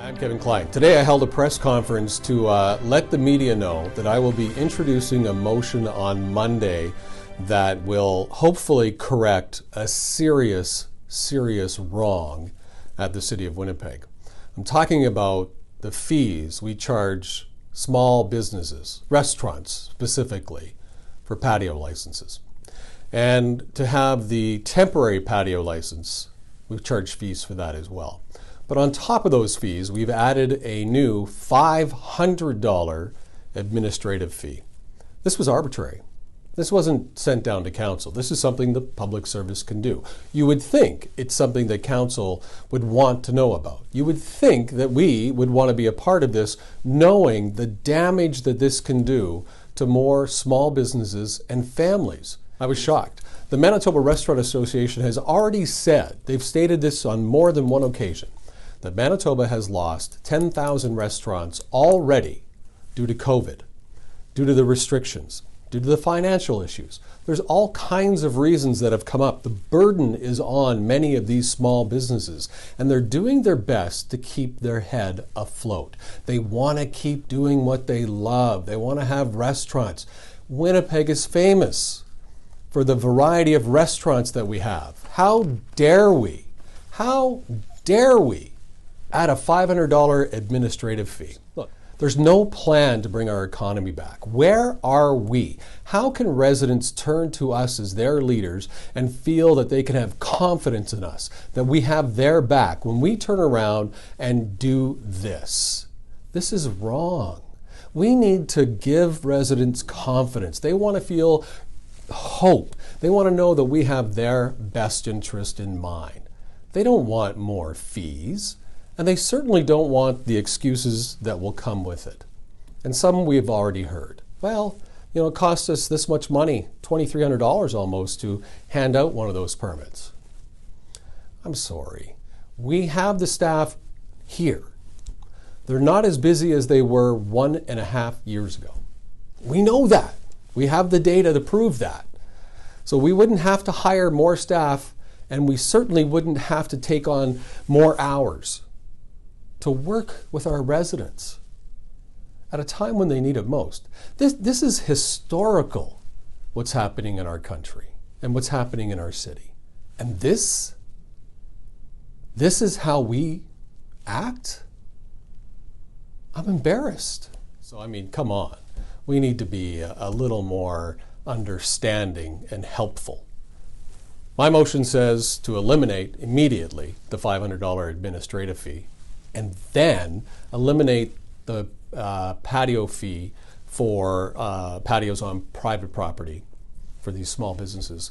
I'm Kevin Klein. Today I held a press conference to let the media know that I will be introducing a motion on Monday that will hopefully correct a serious wrong at the City of Winnipeg. I'm talking about the fees we charge small businesses, restaurants specifically, for patio licenses. And to have the temporary patio license, we charge fees for that as well. But on top of those fees, we've added a new $500 administrative fee. This was arbitrary. This wasn't sent down to council. This is something the public service can do. You would think it's something that council would want to know about. You would think that we would want to be a part of this, knowing the damage that this can do to more small businesses and families. I was shocked. The Manitoba Restaurant Association has already said, they've stated this on more than one occasion, that Manitoba has lost 10,000 restaurants already due to COVID, due to the restrictions, due to the financial issues. There's all kinds of reasons that have come up. The burden is on many of these small businesses, and they're doing their best to keep their head afloat. They want to keep doing what they love. They want to have restaurants. Winnipeg is famous for the variety of restaurants that we have. How dare we add a $500 administrative fee? Look, there's no plan to bring our economy back. Where are we? How can residents turn to us as their leaders and feel that they can have confidence in us, that we have their back when we turn around and do this? This is wrong. We need to give residents confidence. They want to feel hope. They want to know that we have their best interest in mind. They don't want more fees. And they certainly don't want the excuses that will come with it. And some we've already heard. Well, it cost us this much money, $2,300 almost, to hand out one of those permits. I'm sorry. We have the staff here. They're not as busy as they were 1.5 years ago. We know that. We have the data to prove that. So we wouldn't have to hire more staff, and we certainly wouldn't have to take on more hours to work with our residents at a time when they need it most. This is historical, what's happening in our country and what's happening in our city. And this is how we act? I'm embarrassed. So, come on. We need to be a little more understanding and helpful. My motion says to eliminate immediately the $500 administrative fee, and then eliminate the patio fee for patios on private property for these small businesses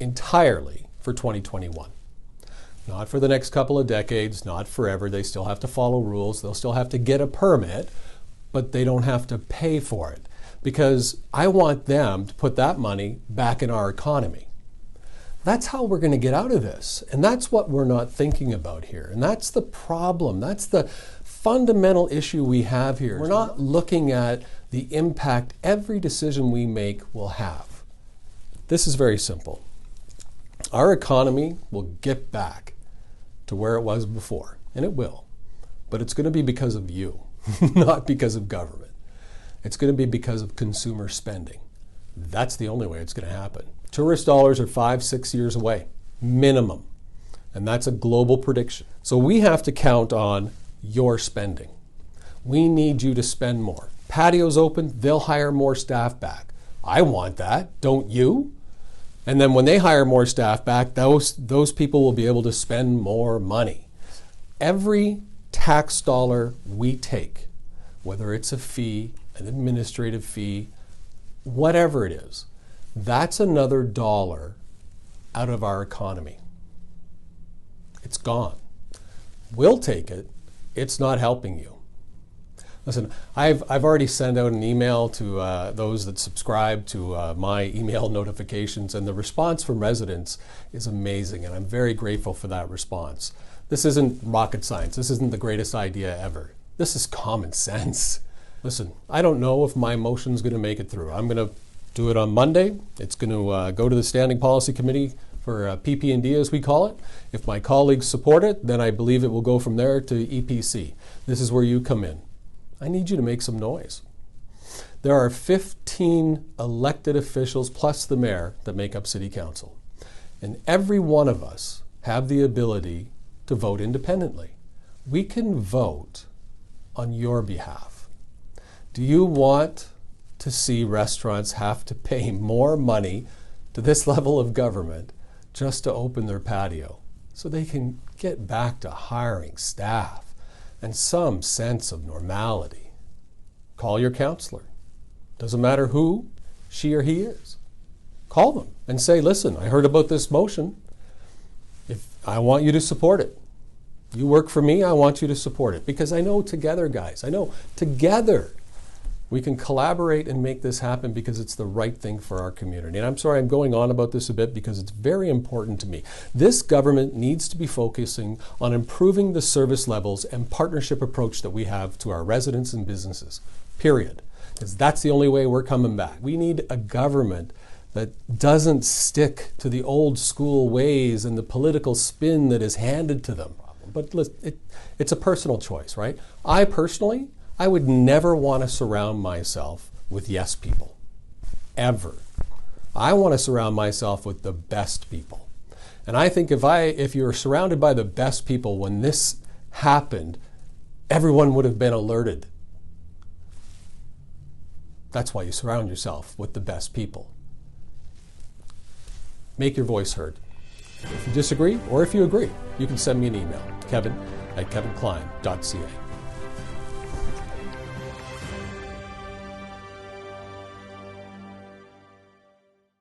entirely for 2021. Not for the next couple of decades, not forever. They still have to follow rules. They'll still have to get a permit, but they don't have to pay for it, because I want them to put that money back in our economy. That's how we're going to get out of this. And that's what we're not thinking about here. And that's the problem. That's the fundamental issue we have here. We're not looking at the impact every decision we make will have. This is very simple. Our economy will get back to where it was before, and it will. But it's going to be because of you, not because of government. It's going to be because of consumer spending. That's the only way it's going to happen. Tourist dollars are 5-6 years away, minimum. And that's a global prediction. So we have to count on your spending. We need you to spend more. Patios open, they'll hire more staff back. I want that, don't you? And then when they hire more staff back, those people will be able to spend more money. Every tax dollar we take, whether it's a fee, an administrative fee, whatever it is, that's another dollar out of our economy. It's gone. We'll take it. It's not helping you. Listen, I've already sent out an email to those that subscribe to my email notifications, and the response from residents is amazing, and I'm very grateful for that response. This isn't rocket science. This isn't the greatest idea ever. This is common sense. Listen, I don't know if my motion's going to make it through. I'm going to do it on Monday. It's going to go to the Standing Policy Committee for PP&D, as we call it. If my colleagues support it, then I believe it will go from there to EPC. This is where you come in. I need you to make some noise. There are 15 elected officials plus the mayor that make up City Council. And every one of us have the ability to vote independently. We can vote on your behalf. Do you want to see restaurants have to pay more money to this level of government just to open their patio so they can get back to hiring staff and some sense of normality? Call your councillor. Doesn't matter who she or he is. Call them and say, listen, I heard about this motion. If I want you to support it. You work for me, I want you to support it. Because I know together, guys, I know together we can collaborate and make this happen because it's the right thing for our community. And I'm sorry I'm going on about this a bit because it's very important to me. This government needs to be focusing on improving the service levels and partnership approach that we have to our residents and businesses, period. Because that's the only way we're coming back. We need a government that doesn't stick to the old school ways and the political spin that is handed to them. But it's a personal choice, right? I personally would never want to surround myself with yes people, ever. I want to surround myself with the best people. And I think if you're surrounded by the best people when this happened, everyone would have been alerted. That's why you surround yourself with the best people. Make your voice heard. If you disagree or if you agree, you can send me an email, kevin@kevinklein.ca.